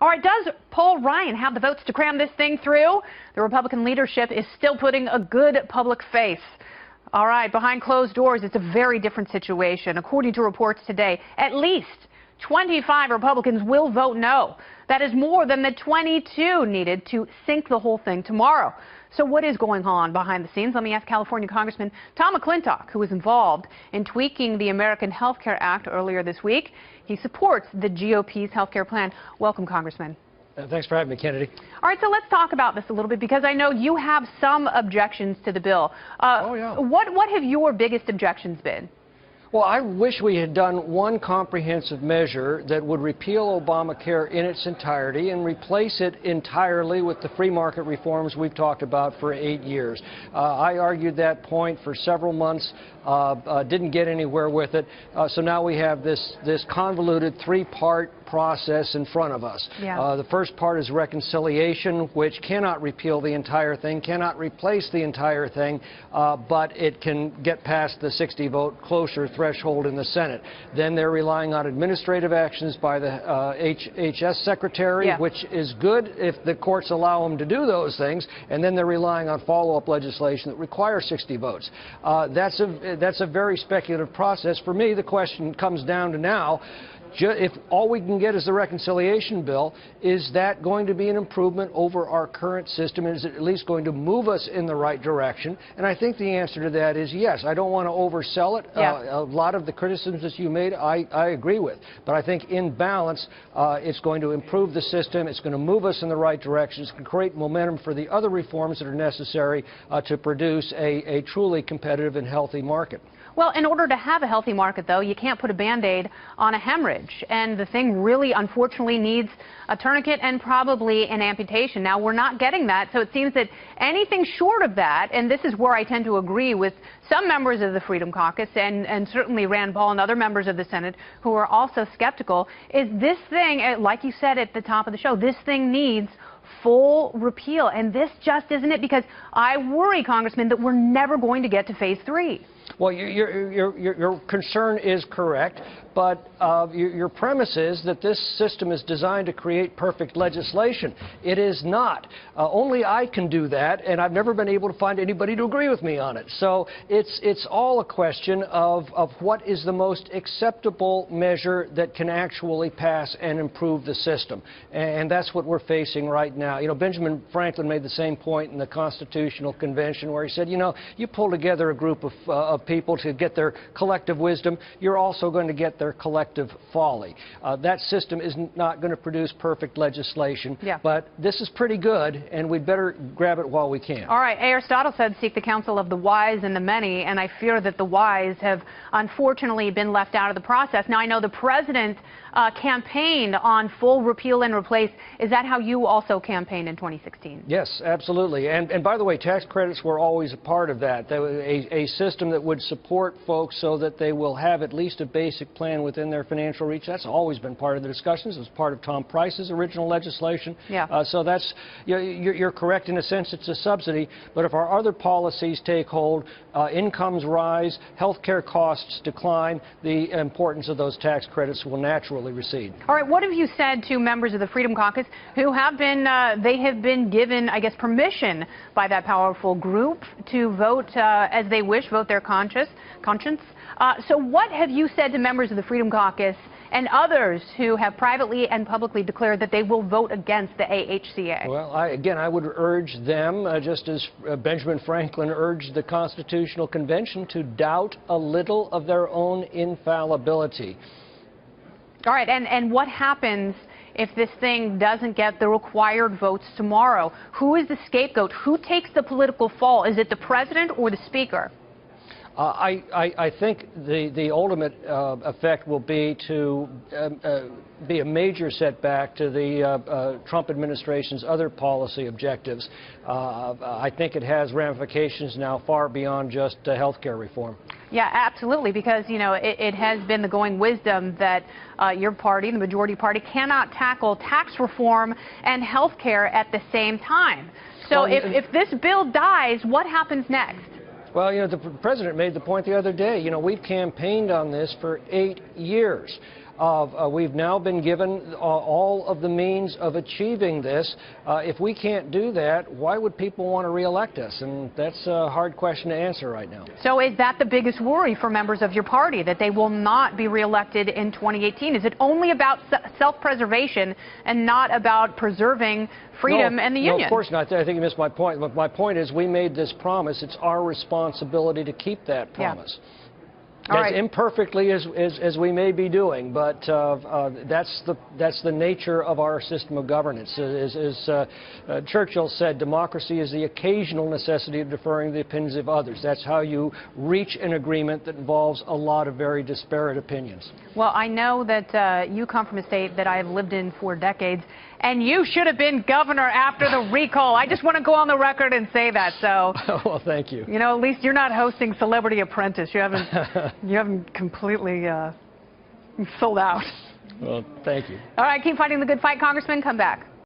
All right, does Paul Ryan have the votes to cram this thing through? The Republican leadership is still putting a good public face. All right, behind closed doors, it's a very different situation. According to reports today, at least 25 Republicans will vote no. That is more than the 22 needed to sink the whole thing tomorrow. So what is going on behind the scenes? Let me ask California Congressman Tom McClintock, who was involved in tweaking the American Health Care Act earlier this week. He supports the GOP's health care plan. Welcome, Congressman. Thanks for having me, Kennedy. All right, so let's talk about this a little bit, because I know you have some objections to the bill. What have your biggest objections been? Well, I wish we had done one comprehensive measure that would repeal Obamacare in its entirety and replace it entirely with the free market reforms we've talked about for 8 years. I argued that point for several months, didn't get anywhere with it, so now we have this convoluted three-part process in front of us. Yeah. The first part is reconciliation, which cannot repeal the entire thing, cannot replace the entire thing, but it can get past the 60-vote cloture threshold in the Senate. Then they're relying on administrative actions by the HHS Secretary, yeah, which is good if the courts allow them to do those things, and then they're relying on follow-up legislation that requires 60 votes. That's a very speculative process. For me, the question comes down to now, if all we can get is the reconciliation bill, is that going to be an improvement over our current system? Is it at least going to move us in the right direction? And I think the answer to that is yes. I don't want to oversell it. Yeah. A lot of the criticisms that you made, I agree with. But I think in balance, it's going to improve the system. It's going to move us in the right direction. It's going to create momentum for the other reforms that are necessary to produce a truly competitive and healthy market. Well, in order to have a healthy market, though, you can't put a Band-Aid on a hemorrhage. And the thing really, unfortunately, needs a tourniquet and probably an amputation. Now, we're not getting that, so it seems that anything short of that, and this is where I tend to agree with some members of the Freedom Caucus and certainly Rand Paul and other members of the Senate who are also skeptical, is this thing, like you said at the top of the show, this thing needs full repeal. And this just isn't it, because I worry, Congressman, that we're never going to get to phase 3. Well, your concern is correct, but your premise is that this system is designed to create perfect legislation. It is not. Only I can do that, and I've never been able to find anybody to agree with me on it. So it's all a question of what is the most acceptable measure that can actually pass and improve the system. And that's what we're facing right now. You know, Benjamin Franklin made the same point in the Constitutional Convention, where he said, you know, you pull together a group of people to get their collective wisdom, you're also going to get their collective folly. That system is not going to produce perfect legislation, yeah, but this is pretty good, and we'd better grab it while we can. All right, Aristotle said, seek the counsel of the wise and the many, and I fear that the wise have unfortunately been left out of the process. Now, I know the president campaigned on full repeal and replace. Is that how you also campaigned in 2016? Yes, absolutely. And by the way, tax credits were always a part of that. A system that would support folks so that they will have at least a basic plan within their financial reach. That's always been part of the discussions. It was part of Tom Price's original legislation. Yeah. So that's, you're correct in a sense, it's a subsidy. But if our other policies take hold, incomes rise, health care costs decline, the importance of those tax credits will naturally recede. All right, what have you said to members of the Freedom Caucus who have been, they have been given, I guess, permission by that powerful group to vote as they wish, vote their conscience? So what have you said to members of the Freedom Caucus and others who have privately and publicly declared that they will vote against the AHCA? Well, I would urge them, just as Benjamin Franklin urged the Constitutional Convention, to doubt a little of their own infallibility. All right, and what happens if this thing doesn't get the required votes tomorrow? Who is the scapegoat? Who takes the political fall? Is it the president or the speaker? I think the ultimate effect will be to be a major setback to the Trump administration's other policy objectives. I think it has ramifications now far beyond just health care reform. Yeah, absolutely, because, you know, it has been the going wisdom that your party, the majority party, cannot tackle tax reform and health care at the same time. So if this bill dies, what happens next? Well, you know, the president made the point the other day. You know, we've campaigned on this for 8 years. We've now been given all of the means of achieving this. If we can't do that, why would people want to re-elect us? And that's a hard question to answer right now. So is that the biggest worry for members of your party, that they will not be re-elected in 2018? Is it only about self-preservation and not about preserving freedom and the union? No, of course not. I think you missed my point. My point is we made this promise. It's our responsibility to keep that promise. Yeah. All right. As imperfectly as we may be doing, but that's the nature of our system of governance. As Churchill said, democracy is the occasional necessity of deferring the opinions of others. That's how you reach an agreement that involves a lot of very disparate opinions. Well, I know that you come from a state that I have lived in for decades, and you should have been governor after the recall. I just want to go on the record and say that. So, well, thank you. You know, at least you're not hosting Celebrity Apprentice. You haven't completely sold out. Well, thank you. All right, keep fighting the good fight, Congressman. Come back.